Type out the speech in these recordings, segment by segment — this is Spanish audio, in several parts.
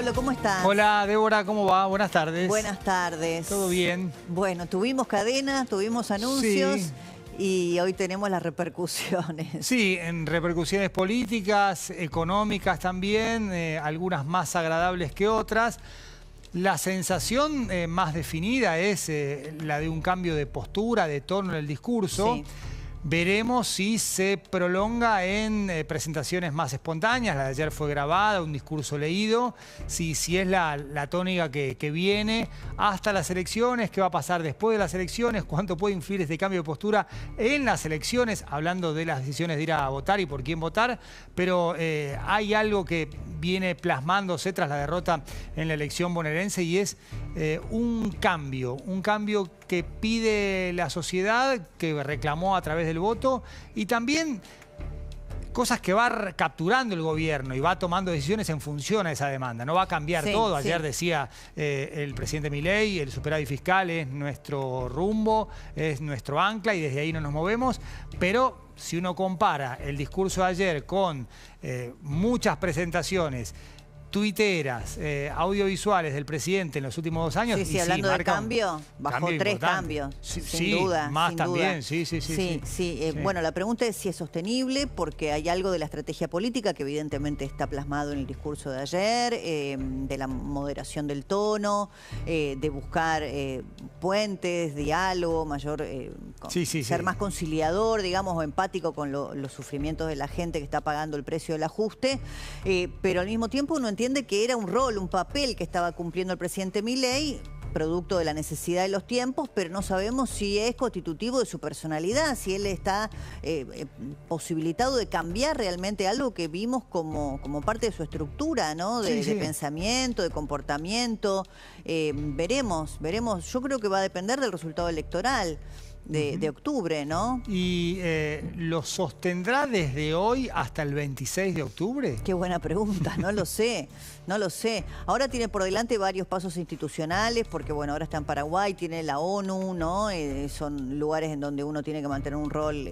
Pablo, ¿cómo estás? Hola, Débora, ¿cómo va? Buenas tardes. Buenas tardes. ¿Todo bien? Bueno, tuvimos cadenas, tuvimos anuncios Sí. y hoy tenemos las repercusiones. Sí, en repercusiones políticas, económicas también, algunas más agradables que otras. La sensación más definida es la de un cambio de postura, de tono en el discurso. Sí. Veremos si se prolonga en presentaciones más espontáneas. La de ayer fue grabada, un discurso leído. Si es la tónica que viene hasta las elecciones, qué va a pasar después de las elecciones, cuánto puede influir este cambio de postura en las elecciones, hablando de las decisiones de ir a votar y por quién votar. Pero hay algo que viene plasmándose tras la derrota en la elección bonaerense y es un cambio que pide la sociedad, que reclamó a través del voto, y también cosas que va capturando el gobierno y va tomando decisiones en función a esa demanda. No va a cambiar todo. Ayer decía el presidente Milei, el superávit fiscal es nuestro rumbo, es nuestro ancla y desde ahí no nos movemos, pero si uno compara el discurso de ayer con muchas presentaciones tuiteras, audiovisuales del presidente en los últimos 2 años. Sí, hablando de cambio, bajó 3 cambios, sin duda. Más sin también, duda. Sí. Bueno, la pregunta es si es sostenible, porque hay algo de la estrategia política que evidentemente está plasmado en el discurso de ayer, de la moderación del tono, de buscar puentes, diálogo, mayor, ser más conciliador, digamos, o empático con los sufrimientos de la gente que está pagando el precio del ajuste, pero al mismo tiempo uno entiende que era un rol, un papel que estaba cumpliendo el presidente Milei, producto de la necesidad de los tiempos, pero no sabemos si es constitutivo de su personalidad, si él está posibilitado de cambiar realmente algo que vimos como parte de su estructura, ¿no? De pensamiento, de comportamiento. Veremos. Yo creo que va a depender del resultado electoral de octubre, ¿no? ¿Y lo sostendrá desde hoy hasta el 26 de octubre? Qué buena pregunta, no lo sé. Ahora tiene por delante varios pasos institucionales, porque bueno, ahora está en Paraguay, tiene la ONU, ¿no? Son lugares en donde uno tiene que mantener un rol,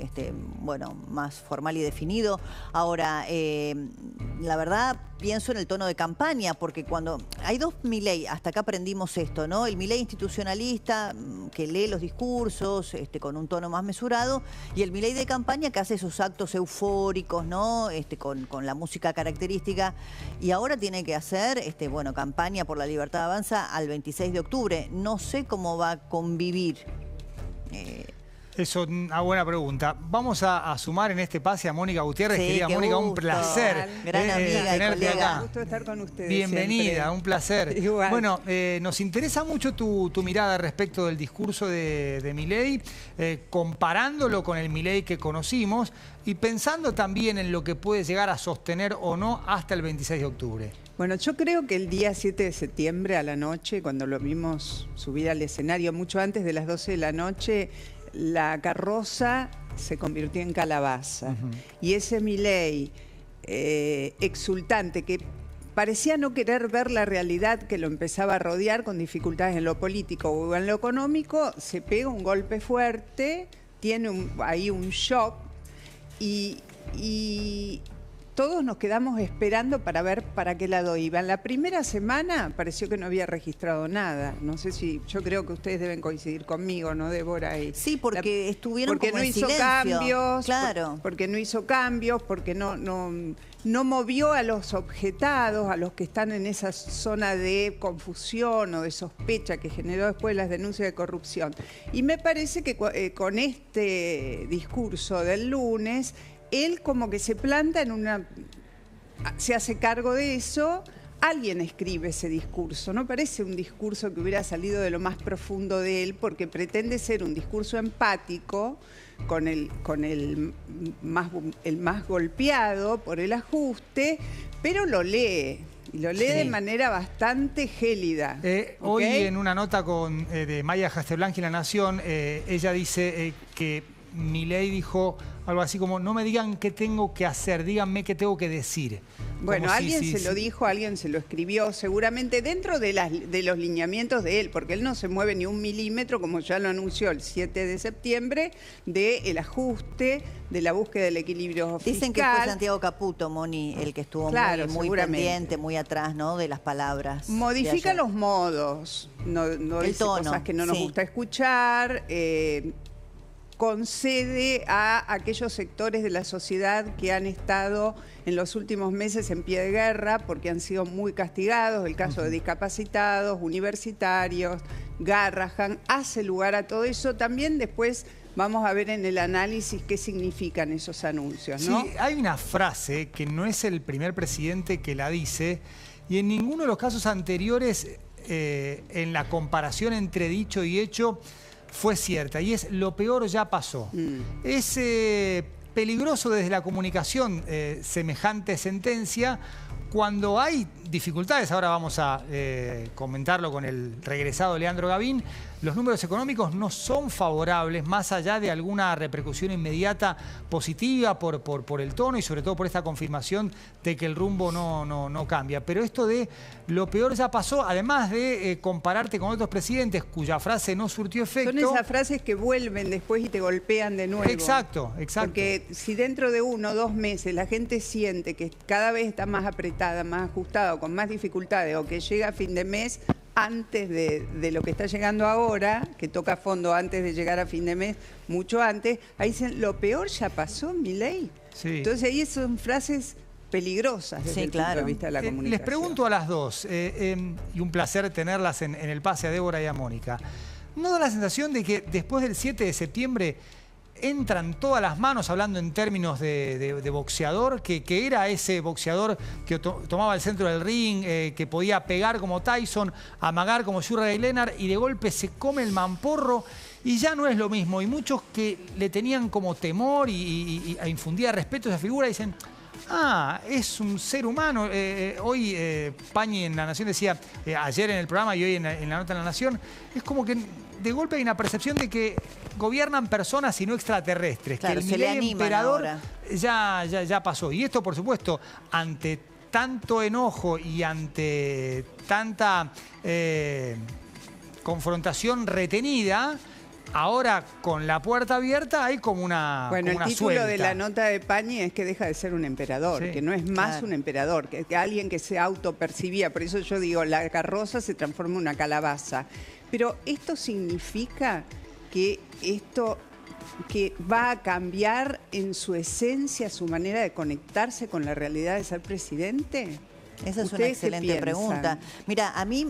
más formal y definido. Ahora, la verdad, pienso en el tono de campaña, porque cuando hay dos Milei, hasta acá aprendimos esto, ¿no? El Milei institucionalista, que lee los discursos con un tono más mesurado, y el Milei de campaña, que hace esos actos eufóricos, ¿no? Con la música característica, y ahora tiene que hacer, campaña por la libertad avanza al 26 de octubre. No sé cómo va a convivir. Eso es una buena pregunta. Vamos a sumar en este pase a Mónica Gutiérrez. Querida Mónica, un placer gran amiga tenerte acá. Un gusto estar con ustedes. Bienvenida, siempre. Un placer. Igual. Bueno, nos interesa mucho tu mirada respecto del discurso de Milei, comparándolo con el Milei que conocimos y pensando también en lo que puede llegar a sostener o no hasta el 26 de octubre. Bueno, yo creo que el día 7 de septiembre a la noche, cuando lo vimos subir al escenario, mucho antes de las 12 de la noche, la carroza se convirtió en calabaza. Y ese Milei exultante, que parecía no querer ver la realidad que lo empezaba a rodear con dificultades en lo político o en lo económico, se pega un golpe fuerte, tiene ahí un shock y todos nos quedamos esperando para ver para qué lado iba. En la primera semana pareció que no había registrado nada. No sé si, yo creo que ustedes deben coincidir conmigo, ¿no, Débora? Sí, porque estuvieron porque como no en hizo silencio. cambios, Claro. porque no hizo cambios, porque no movió a los objetados, a los que están en esa zona de confusión o de sospecha que generó después las denuncias de corrupción. Y me parece que con este discurso del lunes, él como que se planta se hace cargo de eso, alguien escribe ese discurso, no parece un discurso que hubiera salido de lo más profundo de él, porque pretende ser un discurso empático con el más golpeado por el ajuste, pero lo lee. Y lo lee de manera bastante gélida. Hoy en una nota de Maya Hastelblanc en La Nación, ella dice que Milei dijo algo así como: no me digan qué tengo que hacer, díganme qué tengo que decir. Bueno, alguien se lo sí. dijo, alguien se lo escribió, seguramente dentro de los lineamientos de él, porque él no se mueve ni un milímetro, como ya lo anunció el 7 de septiembre, del ajuste, de la búsqueda del equilibrio fiscal. Dicen que fue Santiago Caputo, Moni, el que estuvo muy pendiente, muy atrás, ¿no?, de las palabras. Modifica los modos, no dice tono, cosas que no nos gusta escuchar, concede a aquellos sectores de la sociedad que han estado en los últimos meses en pie de guerra porque han sido muy castigados, el caso de discapacitados, universitarios, Garrahan, hace lugar a todo eso. También después vamos a ver en el análisis qué significan esos anuncios, ¿no? Sí, hay una frase que no es el primer presidente que la dice y en ninguno de los casos anteriores en la comparación entre dicho y hecho fue cierta, y es: lo peor ya pasó. Es peligroso desde la comunicación semejante sentencia cuando hay dificultades. Ahora vamos a comentarlo con el regresado Leandro Gavín. Los números económicos no son favorables, más allá de alguna repercusión inmediata positiva por el tono y sobre todo por esta confirmación de que el rumbo no cambia. Pero esto de lo peor ya pasó, además de compararte con otros presidentes cuya frase no surtió efecto. Son esas frases que vuelven después y te golpean de nuevo. Exacto. Porque si dentro de 1 o 2 meses la gente siente que cada vez está más apretada, más ajustada, con más dificultades, o que llega a fin de mes antes de lo que está llegando ahora, que toca fondo antes de llegar a fin de mes, mucho antes, ahí dicen: lo peor ya pasó, Milei. Sí. Entonces ahí son frases peligrosas desde el punto de vista de la comunicación. Les pregunto a las dos, y un placer tenerlas en el pase, a Débora y a Mónica. ¿No da la sensación de que después del 7 de septiembre entran todas las manos, hablando en términos de boxeador, que era ese boxeador que tomaba el centro del ring, que podía pegar como Tyson, amagar como Sugar Leonard, y de golpe se come el mamporro y ya no es lo mismo? Y muchos que le tenían como temor y infundía respeto a esa figura dicen: ah, es un ser humano. Hoy Pañi en La Nación decía, ayer en el programa y hoy en la nota en La Nación, es como que de golpe hay una percepción de que gobiernan personas y no extraterrestres. Claro, que el se le Milei animan emperador ahora. ya pasó. Y esto, por supuesto, ante tanto enojo y ante tanta confrontación retenida, ahora con la puerta abierta hay como una Bueno, como el una título suelta. de la nota de Pañi es que deja de ser un emperador, Sí, que no es más claro. un emperador, que alguien que se autopercibía. Por eso yo digo, la carroza se transforma en una calabaza. Pero esto significa que va a cambiar en su esencia su manera de conectarse con la realidad de ser presidente. Esa es una ¿Ustedes qué excelente piensan? pregunta. Mira, a mí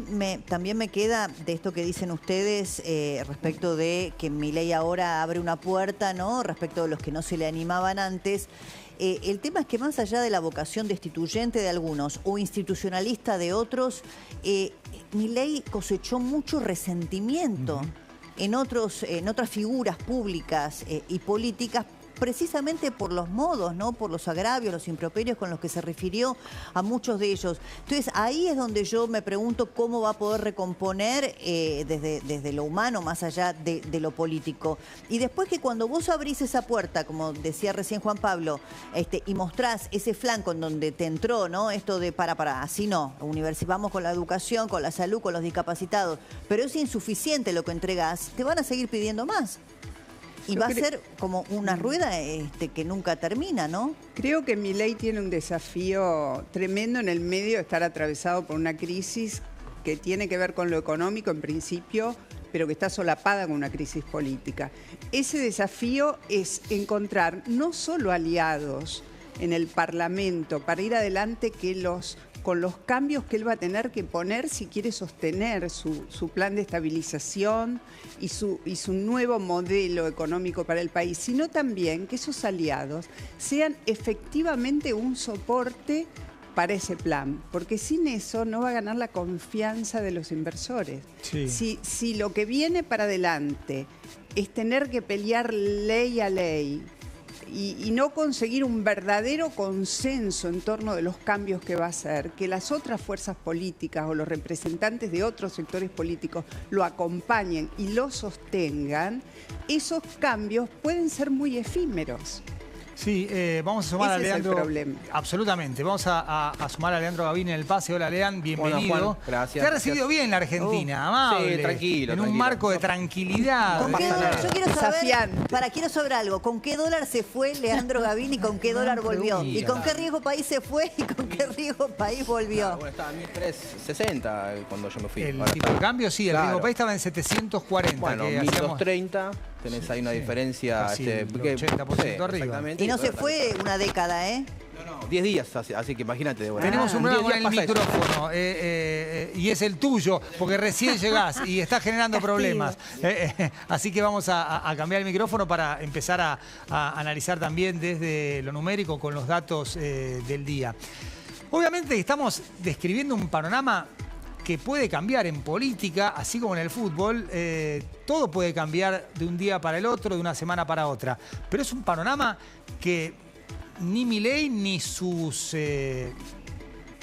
también me queda de esto que dicen ustedes respecto de que Milei ahora abre una puerta, ¿no?, respecto de los que no se le animaban antes. El tema es que más allá de la vocación destituyente de algunos o institucionalista de otros, Milei cosechó mucho resentimiento en otras figuras públicas y políticas, precisamente por los modos, ¿no?, por los agravios, los improperios con los que se refirió a muchos de ellos. Entonces, ahí es donde yo me pregunto cómo va a poder recomponer desde lo humano, más allá de lo político. Y después, que cuando vos abrís esa puerta, como decía recién Juan Pablo, y mostrás ese flanco en donde te entró, ¿no?, esto de así no, vamos con la educación, con la salud, con los discapacitados, pero es insuficiente lo que entregás, te van a seguir pidiendo más. Y va a ser como una rueda que nunca termina, ¿no? Creo que Milei tiene un desafío tremendo en el medio de estar atravesado por una crisis que tiene que ver con lo económico en principio, pero que está solapada con una crisis política. Ese desafío es encontrar no solo aliados en el Parlamento para ir adelante con los cambios que él va a tener que poner si quiere sostener su plan de estabilización y su nuevo modelo económico para el país, sino también que esos aliados sean efectivamente un soporte para ese plan, porque sin eso no va a ganar la confianza de los inversores. Sí. Si lo que viene para adelante es tener que pelear ley a ley, y no conseguir un verdadero consenso en torno de los cambios que va a hacer, que las otras fuerzas políticas o los representantes de otros sectores políticos lo acompañen y lo sostengan, esos cambios pueden ser muy efímeros. Sí, vamos a sumar a Ese es el Leandro. problema. Absolutamente. Vamos a sumar a Leandro Gavini en el pase. Hola, Lean, bienvenido. Bueno, Juan, gracias. Te ha recibido bien la Argentina, amable. Sí, tranquilo. En un tranquilo. marco de tranquilidad. ¿Con qué pasa dólar? nada. Yo quiero saber, Desafiante. quiero saber algo. ¿Con qué dólar se fue Leandro Gavini y con qué dólar volvió? ¿Y con qué riesgo país se fue y con qué riesgo país volvió? Bueno, estaba en 1360 cuando yo me fui. El Ahora tipo de está- cambio, sí, el Claro. riesgo país estaba en 740. Bueno, que hacíamos 1230, tenés ahí una diferencia. Casi el porque- 80% arriba. exactamente. Y no se Bueno, fue una década, ¿eh? no, 10 días, así que imagínate. De vuelta. Tenemos un En problema 10 con el días pasa eso. micrófono y es el tuyo, porque recién llegás y está generando problemas. Así que vamos a cambiar el micrófono para empezar a analizar también desde lo numérico con los datos del día. Obviamente estamos describiendo un panorama que puede cambiar en política, así como en el fútbol. Todo puede cambiar de un día para el otro, de una semana para otra. Pero es un panorama que ni Milei ni sus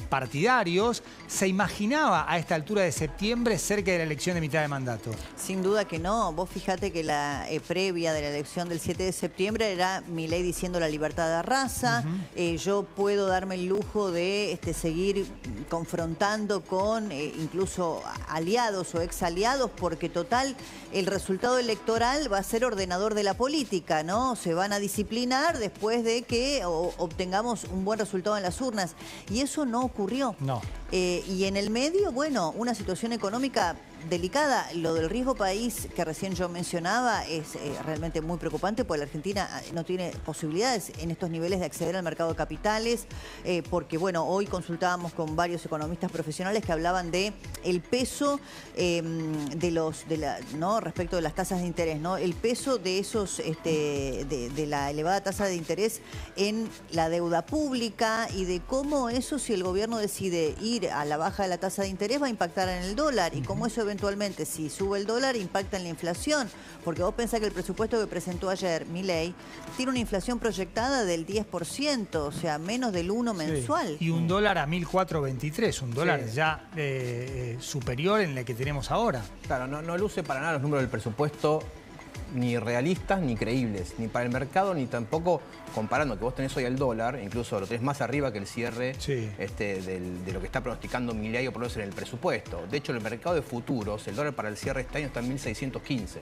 partidarios se imaginaba a esta altura de septiembre cerca de la elección de mitad de mandato. Sin duda que no. Vos fijate que la previa de la elección del 7 de septiembre era Milei diciendo la libertad de raza. Yo puedo darme el lujo de seguir confrontando con incluso aliados o exaliados, porque total, el resultado electoral va a ser ordenador de la política, ¿no? Se van a disciplinar después de que obtengamos un buen resultado en las urnas. Y eso no ocurrió. No. Y en el medio, bueno, una situación económica delicada. Lo del riesgo país que recién yo mencionaba es realmente muy preocupante, porque la Argentina no tiene posibilidades en estos niveles de acceder al mercado de capitales, porque bueno, hoy consultábamos con varios economistas profesionales que hablaban de el peso ¿no? respecto de las tasas de interés, ¿no? El peso de esos de la elevada tasa de interés en la deuda pública, y de cómo eso, si el gobierno decide ir a la baja de la tasa de interés, va a impactar en el dólar, y cómo eso eventualmente, si sube el dólar, impacta en la inflación. Porque vos pensás que el presupuesto que presentó ayer Milei tiene una inflación proyectada del 10%, o sea, menos del 1 mensual. Y un dólar a 1.423, un dólar Sí. ya superior en el que tenemos ahora. Claro, no luce para nada los números del presupuesto ni realistas ni creíbles, ni para el mercado, ni tampoco comparando que vos tenés hoy el dólar, incluso lo tenés más arriba que el cierre Sí. de lo que está pronosticando Milei, o por lo menos en el presupuesto. De hecho, en el mercado de futuros, el dólar para el cierre este año está en 1.615.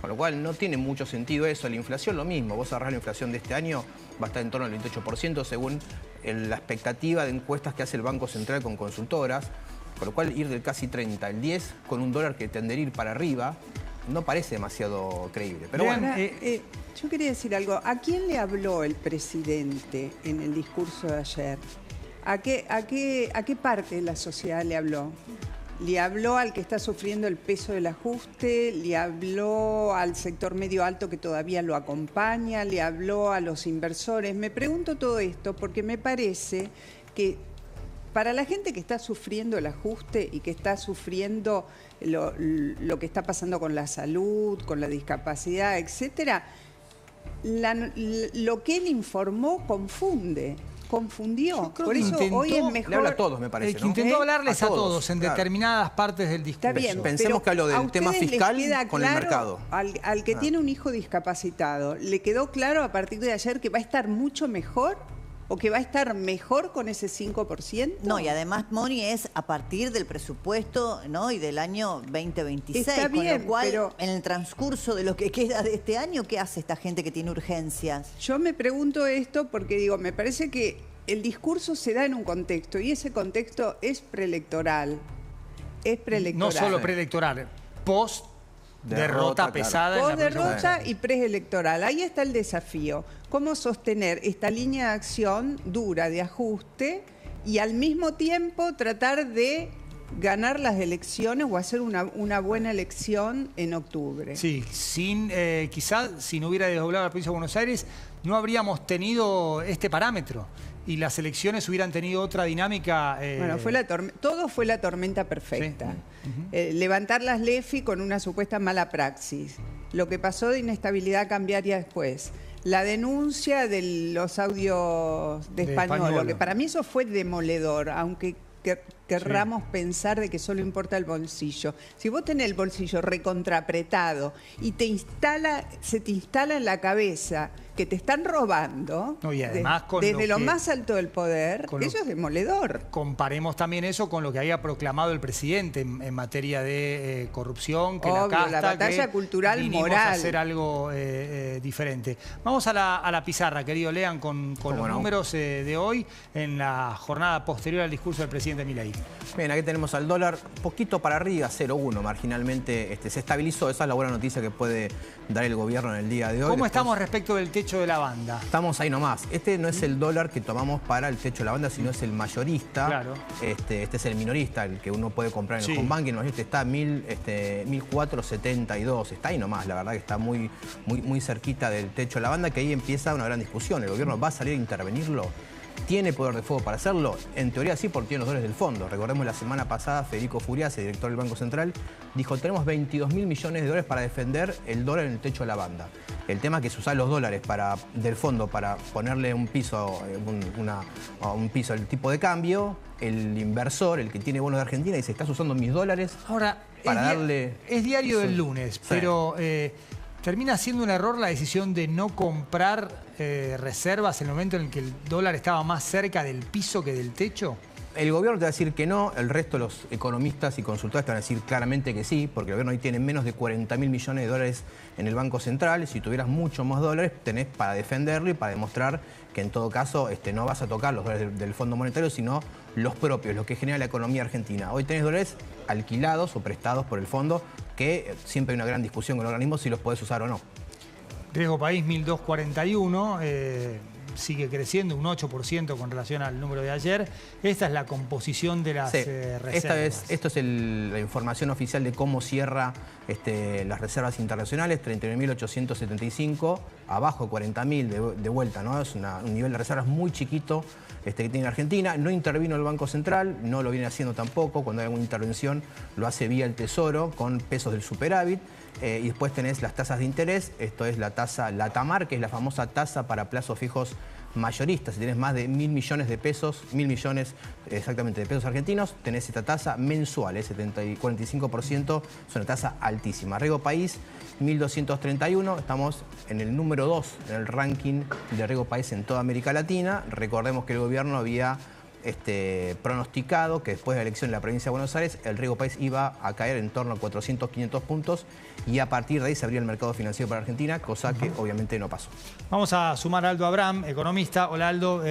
Con lo cual no tiene mucho sentido eso. La inflación lo mismo. Vos agarrás la inflación de este año, va a estar en torno al 28% según la expectativa de encuestas que hace el Banco Central con consultoras. Con lo cual ir del casi 30 al 10 con un dólar que tendería a ir para arriba no parece demasiado creíble. Pero Bien, bueno, Ahora, yo quería decir algo. ¿A quién le habló el presidente en el discurso de ayer? ¿A qué parte de la sociedad le habló? ¿Le habló al que está sufriendo el peso del ajuste? ¿Le habló al sector medio alto que todavía lo acompaña? ¿Le habló a los inversores? Me pregunto todo esto porque me parece que para la gente que está sufriendo el ajuste y que está sufriendo lo que está pasando con la salud, con la discapacidad, etcétera, lo que él informó confundió. creo Por que eso intentó- hoy es mejor. le habla a todos, me parece, Que ¿no? intentó hablarles a A todos, todos en claro. determinadas partes del discurso. Está bien, Pensemos pero que habló del ¿a tema ustedes les fiscal queda con el claro, mercado? Al que tiene un hijo discapacitado, ¿le quedó claro a partir de ayer que va a estar mucho mejor o que va a estar mejor con ese 5%? No, y además, Moni, es a partir del presupuesto, ¿no? Y del año 2026. Está bien, con lo cual, pero- en el transcurso de lo que queda de este año, ¿qué hace esta gente que tiene urgencias? Yo me pregunto esto porque digo, me parece que el discurso se da en un contexto y ese contexto es preelectoral. Es preelectoral. No solo preelectoral, post derrota Derrota, claro. pesada en la próxima Post-derrota elección. y preelectoral. Ahí está el desafío. Cómo sostener esta línea de acción dura de ajuste y al mismo tiempo tratar de ganar las elecciones o hacer una buena elección en octubre. Sí, quizás si no hubiera desdoblado la provincia de Buenos Aires, no habríamos tenido este parámetro y las elecciones hubieran tenido otra dinámica. Bueno, todo fue la tormenta perfecta. Levantar las LEFI con una supuesta mala praxis. Lo que pasó de inestabilidad cambiaria después. La denuncia de los audios de Español, Españolo. que para mí eso fue demoledor, aunque querramos pensar de que solo importa el bolsillo. Si vos tenés el bolsillo recontraapretado y se te instala en la cabeza que te están robando, no, y además desde lo más alto del poder, eso es demoledor. Comparemos también eso con lo que había proclamado el presidente en materia de corrupción, que la casta, la batalla cultural moral. A hacer algo diferente. Vamos a la pizarra, querido Lean, con los números de hoy en la jornada posterior al discurso del presidente Milei. Bien, aquí tenemos al dólar poquito para arriba, 0,1 marginalmente. Se estabilizó, esa es la buena noticia que puede dar el gobierno en el día de hoy. ¿Cómo estamos respecto del techo de la banda? Estamos ahí nomás. Este no es el dólar que tomamos para el techo de la banda, sino es el mayorista. Claro. Este es el minorista, el que uno puede comprar en el home banking. Este está a 1.472. Está ahí nomás, la verdad que está muy cerquita del techo de la banda, que ahí empieza una gran discusión. ¿El gobierno va a salir a intervenirlo? ¿Tiene poder de fuego para hacerlo? En teoría sí, porque tiene los dólares del fondo. Recordemos la semana pasada, Federico Furiase, director del Banco Central, dijo: tenemos 22.000 millones de dólares para defender el dólar en el techo de la banda. El tema es que se usan los dólares del fondo para ponerle un piso, el tipo de cambio. El inversor, el que tiene bonos de Argentina, dice: estás usando mis dólares para darle... Es diario del lunes, pero... ¿termina siendo un error la decisión de no comprar reservas en el momento en el que el dólar estaba más cerca del piso que del techo? El gobierno te va a decir que no, el resto de los economistas y consultores te van a decir claramente que sí, porque el gobierno hoy tiene menos de 40.000 millones de dólares en el Banco Central, y si tuvieras mucho más dólares tenés para defenderlo y para demostrar que en todo caso no vas a tocar los dólares del Fondo Monetario, sino los propios, los que genera la economía argentina. Hoy tenés dólares alquilados o prestados por el fondo, que siempre hay una gran discusión con el organismo si los podés usar o no. Riesgo país 1241, sigue creciendo un 8% con relación al número de ayer. Esta es la composición de las reservas. Esto es la información oficial de cómo cierra las reservas internacionales, 39.875, abajo 40.000 de vuelta, ¿no? Es un nivel de reservas muy chiquito que tiene Argentina. No intervino el Banco Central, no lo viene haciendo tampoco. Cuando hay alguna intervención lo hace vía el Tesoro con pesos del superávit. Y después tenés las tasas de interés. Esto es la tasa Latamar, que es la famosa tasa para plazos fijos mayoristas. Si tenés más de 1.000 millones de pesos, 1.000 millones exactamente de pesos argentinos, tenés esta tasa mensual, 45%, es una tasa altísima. Riego país 1.231, estamos en el número 2 en el ranking de riego país en toda América Latina. Recordemos que el gobierno había pronosticado que después de la elección en la provincia de Buenos Aires el riego país iba a caer en torno a 400, 500 puntos, y a partir de ahí se abría el mercado financiero para Argentina, cosa que obviamente no pasó. Vamos a sumar a Aldo Abraham, economista. Hola Aldo,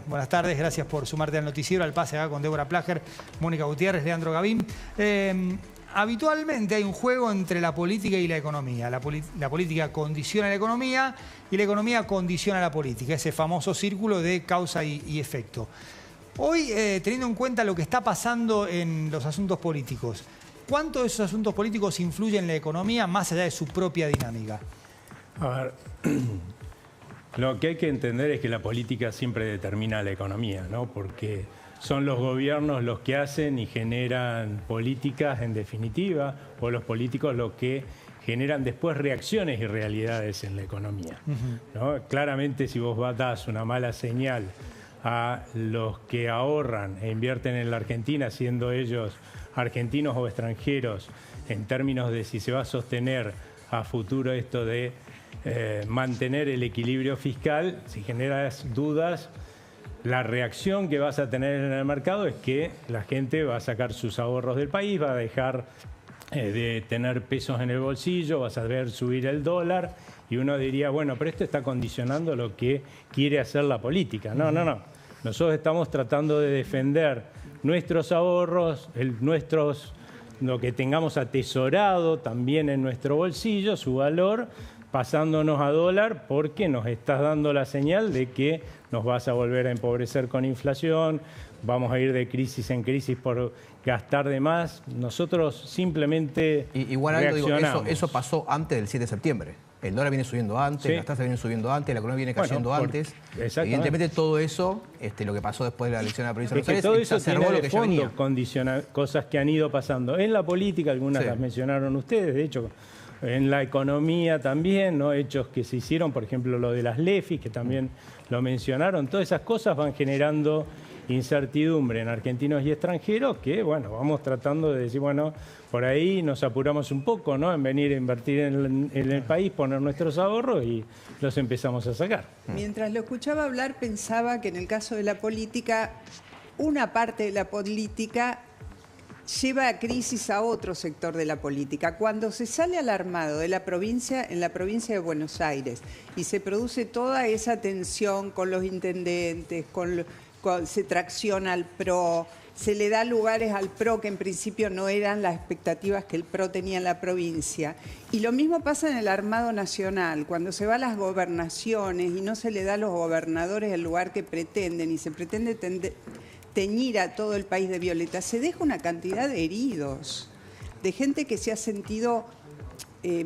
buenas tardes, gracias por sumarte al noticiero, al pase acá con Débora Plager, Mónica Gutiérrez, Leandro Gavín. Habitualmente hay un juego entre la política y la economía. La política condiciona la economía y la economía condiciona la política, ese famoso círculo de causa y efecto. Hoy, teniendo en cuenta lo que está pasando en los asuntos políticos, ¿cuánto de esos asuntos políticos influyen en la economía más allá de su propia dinámica? A ver, lo que hay que entender es que la política siempre determina la economía, ¿no? Porque son los gobiernos los que hacen y generan políticas en definitiva, o los políticos los que generan después reacciones y realidades en la economía, ¿no? Claramente, si vos das una mala señal a los que ahorran e invierten en la Argentina, siendo ellos argentinos o extranjeros, en términos de si se va a sostener a futuro esto de mantener el equilibrio fiscal, si generas dudas, la reacción que vas a tener en el mercado es que la gente va a sacar sus ahorros del país, va a dejar de tener pesos en el bolsillo, vas a ver subir el dólar, y uno diría, bueno, pero esto está condicionando lo que quiere hacer la política. No. Nosotros estamos tratando de defender nuestros ahorros, lo que tengamos atesorado también en nuestro bolsillo, su valor, pasándonos a dólar, porque nos estás dando la señal de que nos vas a volver a empobrecer con inflación, vamos a ir de crisis en crisis por gastar de más. Nosotros simplemente igual reaccionamos. Eso pasó antes del 7 de septiembre. El dólar viene subiendo antes, sí, las tasas vienen subiendo antes, la economía viene cayendo antes. Evidentemente todo eso, lo que pasó después de la elección de la provincia de Buenos Aires, todo eso exacerbó tiene lo de que ya venía. Condiciona cosas que han ido pasando en la política, algunas las mencionaron ustedes, de hecho, en la economía también, ¿no? Hechos que se hicieron, por ejemplo, lo de las LEFIs, que también lo mencionaron. Todas esas cosas van generando incertidumbre en argentinos y extranjeros que, bueno, vamos tratando de decir, bueno, por ahí nos apuramos un poco, ¿no? En venir a invertir en el país, poner nuestros ahorros y los empezamos a sacar. Mientras lo escuchaba hablar, pensaba que en el caso de la política, una parte de la política lleva a crisis a otro sector de la política. Cuando se sale al armado de la provincia, en la provincia de Buenos Aires, y se produce toda esa tensión con los intendentes, se tracciona al PRO, se le da lugares al PRO que en principio no eran las expectativas que el PRO tenía en la provincia. Y lo mismo pasa en el armado nacional, cuando se va a las gobernaciones y no se le da a los gobernadores el lugar que pretenden y se pretende teñir a todo el país de violeta, se deja una cantidad de heridos, de gente que se ha sentido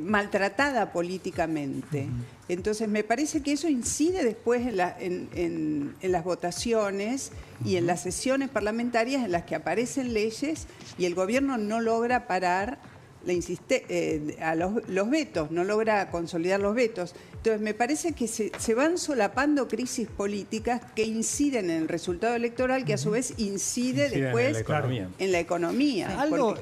maltratada políticamente. Entonces me parece que eso incide después en las votaciones y en las sesiones parlamentarias en las que aparecen leyes y el gobierno no logra parar los vetos, no logra consolidar los vetos. Entonces me parece que se van solapando crisis políticas que inciden en el resultado electoral, que a su vez incide después en la economía. Aldo,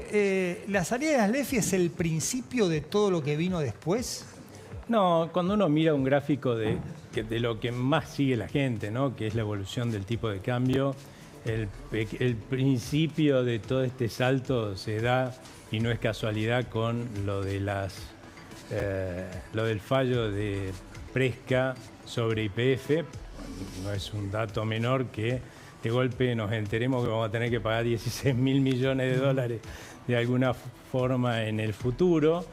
¿la salida de las LEFI es el principio de todo lo que vino después? No, cuando uno mira un gráfico de lo que más sigue la gente, ¿no? Que es la evolución del tipo de cambio, el principio de todo este salto se da, y no es casualidad, con lo de lo del fallo de Presca sobre YPF. No es un dato menor que de golpe nos enteremos que vamos a tener que pagar 16.000 millones de dólares de alguna forma en el futuro.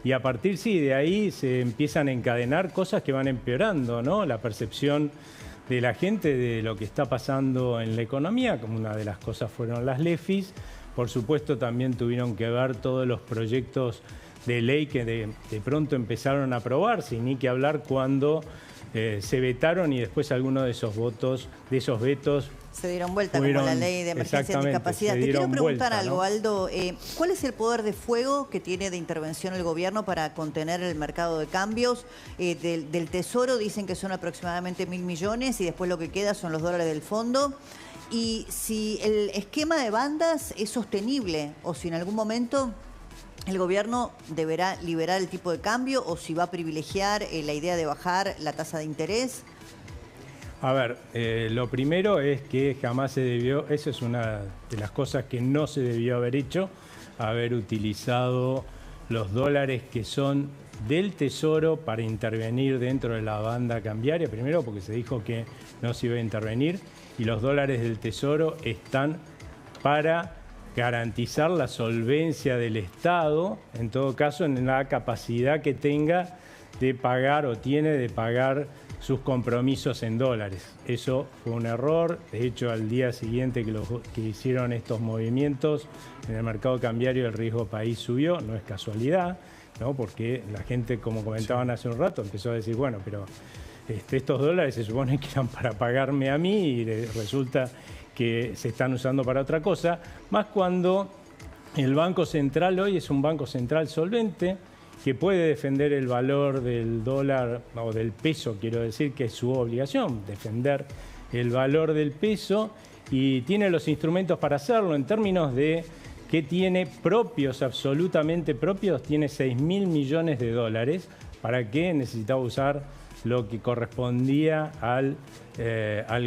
Y a partir, de ahí se empiezan a encadenar cosas que van empeorando, ¿no? La percepción de la gente de lo que está pasando en la economía, como una de las cosas fueron las LEFIs. Por supuesto, también tuvieron que ver todos los proyectos de ley que de pronto empezaron a aprobarse, y ni que hablar cuando se vetaron y después algunos de esos vetos se dieron vuelta, como la ley de emergencia y discapacidad. Te quiero preguntar algo, ¿no? Aldo. ¿Cuál es el poder de fuego que tiene de intervención el gobierno para contener el mercado de cambios? Del Tesoro dicen que son aproximadamente 1.000 millones y después lo que queda son los dólares del fondo. Y si el esquema de bandas es sostenible o si en algún momento el gobierno deberá liberar el tipo de cambio o si va a privilegiar la idea de bajar la tasa de interés. A ver, lo primero es que jamás se debió, eso es una de las cosas que no se debió haber hecho, haber utilizado los dólares que son del Tesoro para intervenir dentro de la banda cambiaria. Primero porque se dijo que no se iba a intervenir y los dólares del Tesoro están para garantizar la solvencia del Estado, en todo caso en la capacidad que tenga de pagar o tiene de pagar sus compromisos en dólares. Eso fue un error. De hecho, al día siguiente que hicieron estos movimientos en el mercado cambiario, el riesgo país subió. No es casualidad, ¿no? Porque la gente, como comentaban hace un rato, empezó a decir, bueno, pero estos dólares se supone que eran para pagarme a mí y resulta que se están usando para otra cosa. Más cuando el Banco Central hoy es un Banco Central solvente, que puede defender el valor del dólar o del peso, quiero decir que es su obligación, defender el valor del peso, y tiene los instrumentos para hacerlo en términos de que tiene propios, absolutamente propios, tiene 6.000 millones de dólares. ¿Para qué necesitaba usar lo que correspondía al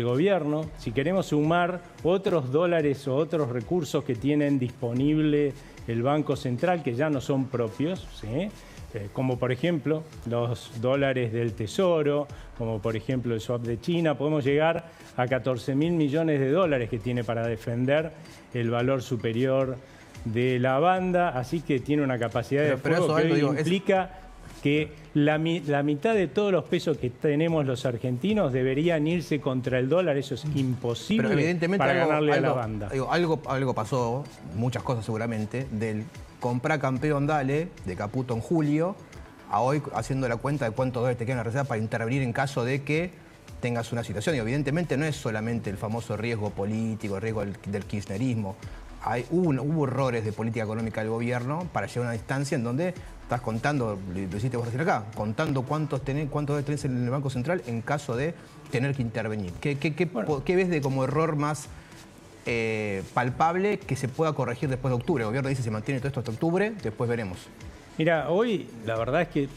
gobierno? Si queremos sumar otros dólares o otros recursos que tienen disponible el Banco Central, que ya no son propios, ¿sí? Como por ejemplo los dólares del Tesoro, como por ejemplo el swap de China, podemos llegar a 14.000 millones de dólares que tiene para defender el valor superior de la banda, así que tiene una capacidad de fuego que hoy implica que la mitad de todos los pesos que tenemos los argentinos deberían irse contra el dólar. Eso es imposible. Pero evidentemente para ganarle a la banda. Algo pasó, muchas cosas seguramente, del comprar campeón dale de Caputo en julio a hoy haciendo la cuenta de cuántos dólares te quedan en la reserva para intervenir en caso de que tengas una situación. Y evidentemente no es solamente el famoso riesgo político, el riesgo del kirchnerismo. hubo errores de política económica del gobierno para llegar a una distancia en donde estás contando, lo hiciste vos recién acá, contando cuántos tenés en el Banco Central en caso de tener que intervenir. ¿Qué ves de como error más palpable que se pueda corregir después de octubre? El gobierno dice que se mantiene todo esto hasta octubre, después veremos. Mira, hoy la verdad es que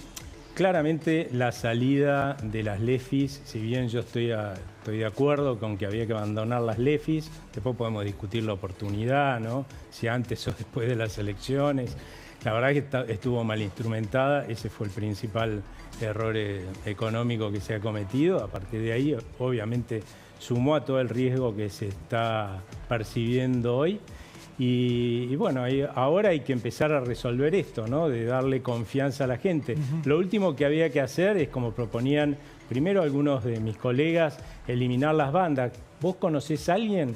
claramente la salida de las LEFIs, si bien yo estoy de acuerdo con que había que abandonar las LEFIs, después podemos discutir la oportunidad, ¿no? Si antes o después de las elecciones. La verdad es que estuvo mal instrumentada, ese fue el principal error económico que se ha cometido. A partir de ahí, obviamente, sumó a todo el riesgo que se está percibiendo hoy. Y bueno, ahora hay que empezar a resolver esto, ¿no? De darle confianza a la gente. Lo último que había que hacer es, como proponían primero algunos de mis colegas, eliminar las bandas. ¿Vos conocés a alguien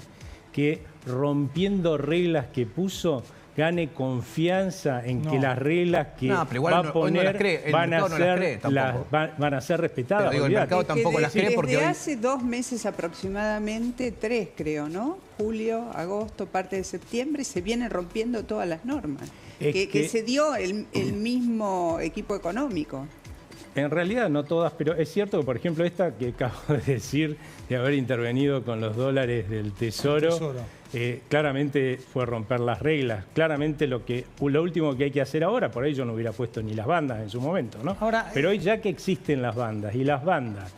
que, rompiendo reglas que puso, gane confianza en que las reglas que va a poner van a ser respetadas? Pero digo, el mercado tampoco las cree porque desde hace 2 meses aproximadamente, 3 creo, ¿no? Julio, agosto, parte de septiembre, se vienen rompiendo todas las normas. Que se dio el mismo equipo económico. En realidad no todas, pero es cierto que, por ejemplo, esta que acabo de decir, de haber intervenido con los dólares del Tesoro. Claramente fue romper las reglas. Claramente lo último que hay que hacer ahora, por ahí yo no hubiera puesto ni las bandas en su momento, ¿no? Pero hoy ya que existen las bandas, y las bandas,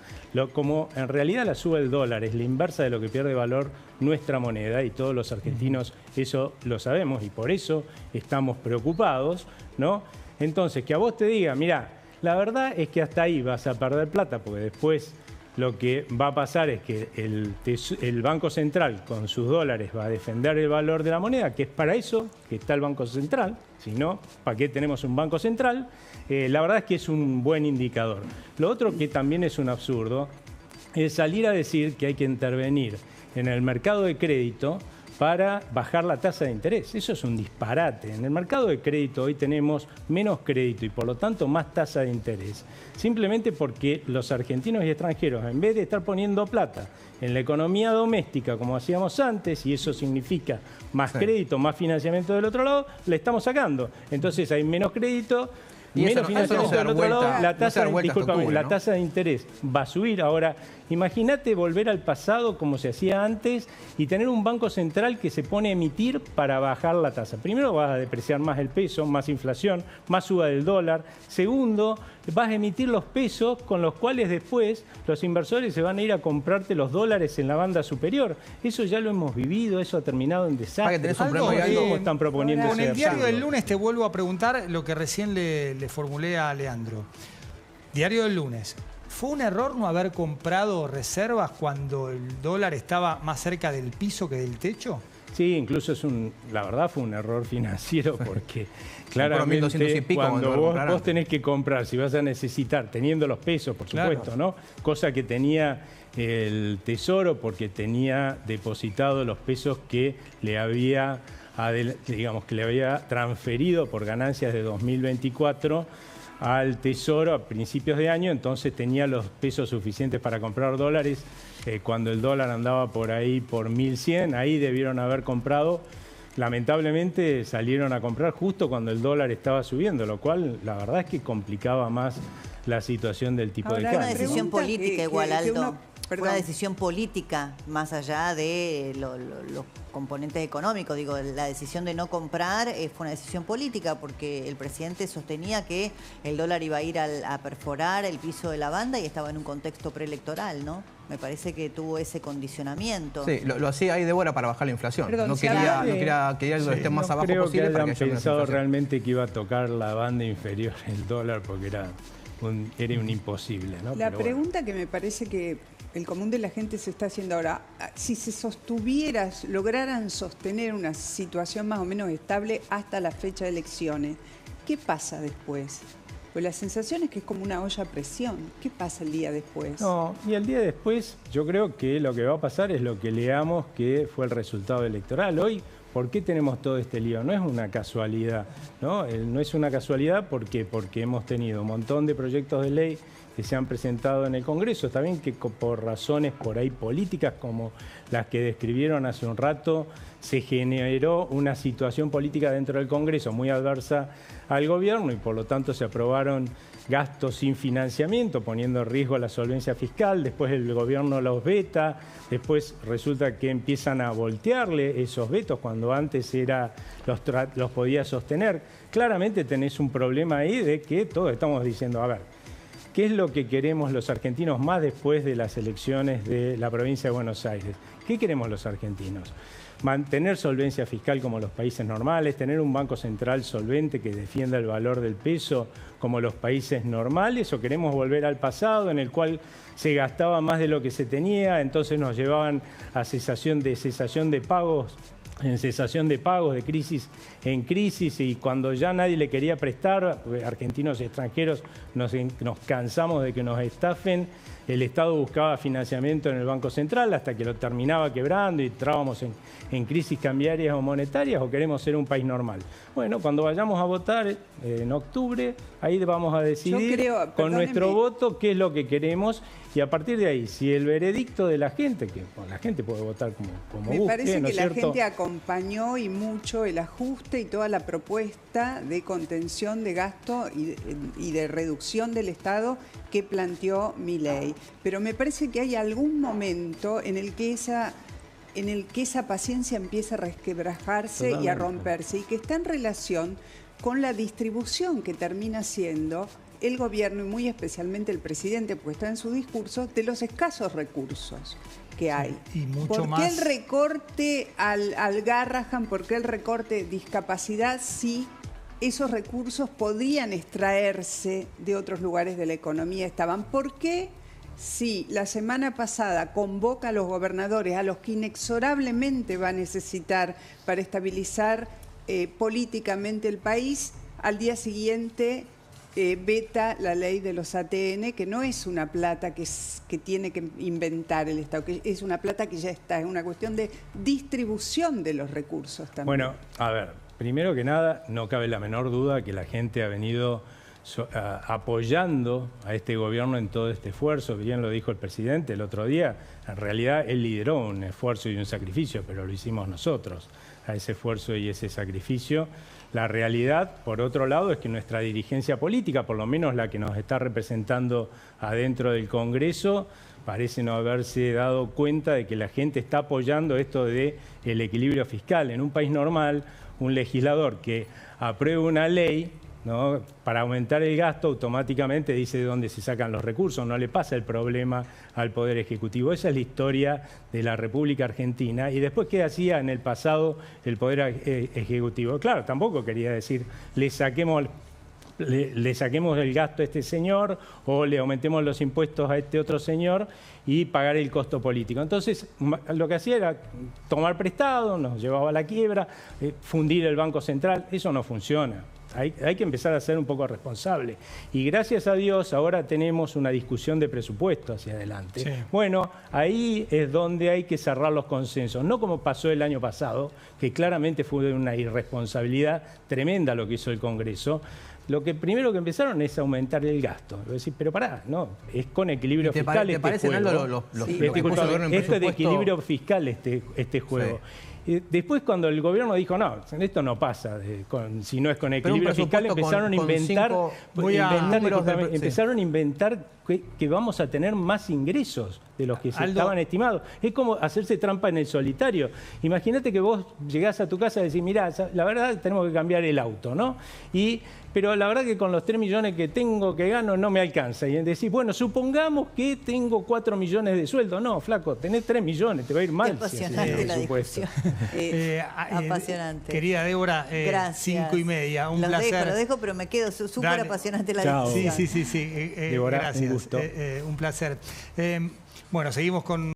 como en realidad la sube el dólar, es la inversa de lo que pierde valor nuestra moneda, y todos los argentinos eso lo sabemos, y por eso estamos preocupados, ¿no? Entonces, que a vos te diga, mirá, la verdad es que hasta ahí vas a perder plata, porque después lo que va a pasar es que el Banco Central con sus dólares va a defender el valor de la moneda, que es para eso que está el Banco Central. Si no, ¿para qué tenemos un Banco Central? La verdad es que es un buen indicador. Lo otro que también es un absurdo es salir a decir que hay que intervenir en el mercado de crédito para bajar la tasa de interés. Eso es un disparate. En el mercado de crédito hoy tenemos menos crédito y por lo tanto más tasa de interés. Simplemente porque los argentinos y extranjeros, en vez de estar poniendo plata en la economía doméstica como hacíamos antes, y eso significa más crédito, más financiamiento del otro lado, le estamos sacando. Entonces hay menos crédito, menos financiamiento del otro lado, la tasa de interés va a subir. Ahora, imagínate volver al pasado como se hacía antes y tener un banco central que se pone a emitir para bajar la tasa. Primero, vas a depreciar más el peso, más inflación, más suba del dólar. Segundo, vas a emitir los pesos con los cuales después los inversores se van a ir a comprarte los dólares en la banda superior. Eso ya lo hemos vivido, eso ha terminado en desastre. Algo están proponiendo con el diario del lunes te vuelvo a preguntar lo que recién le formulé a Leandro. Diario del lunes. ¿Fue un error no haber comprado reservas cuando el dólar estaba más cerca del piso que del techo? Sí, incluso la verdad fue un error financiero porque claramente cuando vos tenés que comprar, si vas a necesitar, teniendo los pesos, por supuesto, ¿no? Cosa que tenía el Tesoro porque tenía depositado los pesos que le había, transferido por ganancias de 2024 al Tesoro a principios de año, entonces tenía los pesos suficientes para comprar dólares. Cuando el dólar andaba por ahí por 1.100, ahí debieron haber comprado. Lamentablemente salieron a comprar justo cuando el dólar estaba subiendo, lo cual la verdad es que complicaba más la situación del tipo de cambio. Una decisión política igual, Aldo. Una decisión política más allá de los componentes económicos. Digo, la decisión de no comprar fue una decisión política porque el presidente sostenía que el dólar iba a ir a perforar el piso de la banda y estaba en un contexto preelectoral, ¿no? Me parece que tuvo ese condicionamiento. Sí, lo hacía ahí de buena para bajar la inflación. No quería que esté más abajo posible para que haya pensado realmente que iba a tocar la banda inferior el dólar porque era un imposible, ¿no? La pregunta que me parece que el común de la gente se está haciendo ahora, si se lograran sostener una situación más o menos estable hasta la fecha de elecciones, ¿qué pasa después? Pues la sensación es que es como una olla a presión. ¿Qué pasa el día después? No, y el día después yo creo que lo que va a pasar es lo que leamos que fue el resultado electoral. Hoy, ¿por qué tenemos todo este lío? No es una casualidad, ¿no? No es una casualidad porque hemos tenido un montón de proyectos de ley que se han presentado en el Congreso. Está bien que por razones por ahí políticas como las que describieron hace un rato, se generó una situación política dentro del Congreso muy adversa al gobierno y por lo tanto se aprobaron gastos sin financiamiento, poniendo en riesgo la solvencia fiscal. Después el gobierno los veta, después resulta que empiezan a voltearle esos vetos cuando antes los podía sostener. Claramente tenés un problema ahí de que todos estamos diciendo, a ver, ¿qué es lo que queremos los argentinos más después de las elecciones de la provincia de Buenos Aires? ¿Qué queremos los argentinos? Mantener solvencia fiscal como los países normales, tener un banco central solvente que defienda el valor del peso como los países normales, o queremos volver al pasado en el cual se gastaba más de lo que se tenía, entonces nos llevaban a cesación de pagos, en cesación de pagos, de crisis en crisis, y cuando ya nadie le quería prestar, argentinos y extranjeros, nos cansamos de que nos estafen. El Estado buscaba financiamiento en el Banco Central hasta que lo terminaba quebrando y entrábamos en crisis cambiarias o monetarias, o queremos ser un país normal. Bueno, cuando vayamos a votar en octubre, ahí vamos a decidir con nuestro voto qué es lo que queremos, y a partir de ahí, si el veredicto de la gente, que bueno, la gente puede votar como Me guste, parece ¿no que es la cierto? gente acompañó y mucho el ajuste y toda la propuesta de contención de gasto y de reducción del Estado que planteó Milei. Pero me parece que hay algún momento en el que esa paciencia empieza a resquebrajarse y a romperse, y que está en relación con la distribución que termina siendo el gobierno, y muy especialmente el presidente, porque está en su discurso, de los escasos recursos que hay. Y mucho ¿Por qué más. el recorte al Garrahan? ¿Por qué el recorte de discapacidad si esos recursos podían extraerse de otros lugares de la economía? ¿Por qué si la semana pasada convoca a los gobernadores, a los que inexorablemente va a necesitar para estabilizar políticamente el país, al día siguiente veta la ley de los ATN, que no es una plata que tiene que inventar el Estado, que es una plata que ya está, es una cuestión de distribución de los recursos también? Bueno, a ver, primero que nada, no cabe la menor duda que la gente ha venido apoyando a este gobierno en todo este esfuerzo. Bien lo dijo el presidente el otro día, en realidad él lideró un esfuerzo y un sacrificio, pero lo hicimos nosotros, a ese esfuerzo y ese sacrificio. La realidad, por otro lado, es que nuestra dirigencia política, por lo menos la que nos está representando adentro del Congreso, parece no haberse dado cuenta de que la gente está apoyando esto del equilibrio fiscal. En un país normal, un legislador que apruebe una ley, ¿no?, para aumentar el gasto, automáticamente dice de dónde se sacan los recursos, no le pasa el problema al Poder Ejecutivo. Esa es la historia de la República Argentina. Y después, ¿qué hacía en el pasado el Poder Ejecutivo? Claro, tampoco quería decir, le saquemos el gasto a este señor o le aumentemos los impuestos a este otro señor y pagar el costo político. Entonces, lo que hacía era tomar prestado, nos llevaba a la quiebra, fundir el Banco Central. Eso no funciona. Hay que empezar a ser un poco responsable. Y gracias a Dios ahora tenemos una discusión de presupuesto hacia adelante. Sí. Bueno, ahí es donde hay que cerrar los consensos. No como pasó el año pasado, que claramente fue una irresponsabilidad tremenda lo que hizo el Congreso. Lo que primero que empezaron es aumentar el gasto. Decir, pero pará, no, es con equilibrio fiscal este juego. Esto es de equilibrio fiscal este juego. Sí. Después, cuando el gobierno dijo, no, esto no pasa, si no es con equilibrio fiscal, empezaron a inventar que vamos a tener más ingresos de los que se estaban estimados. Es como hacerse trampa en el solitario. Imagínate que vos llegás a tu casa y decís, mirá, la verdad tenemos que cambiar el auto, ¿no? Pero la verdad que con los 3 millones que tengo, que gano, no me alcanza. Y decís, bueno, supongamos que tengo 4 millones de sueldo. No, flaco, tenés 3 millones, te va a ir mal. Apasionante la discusión. Apasionante. Querida Débora, 5:30. Un placer. Lo dejo, pero me quedo súper apasionante la discusión. Sí. Débora, gracias. Un gusto. Un placer. Bueno, seguimos con...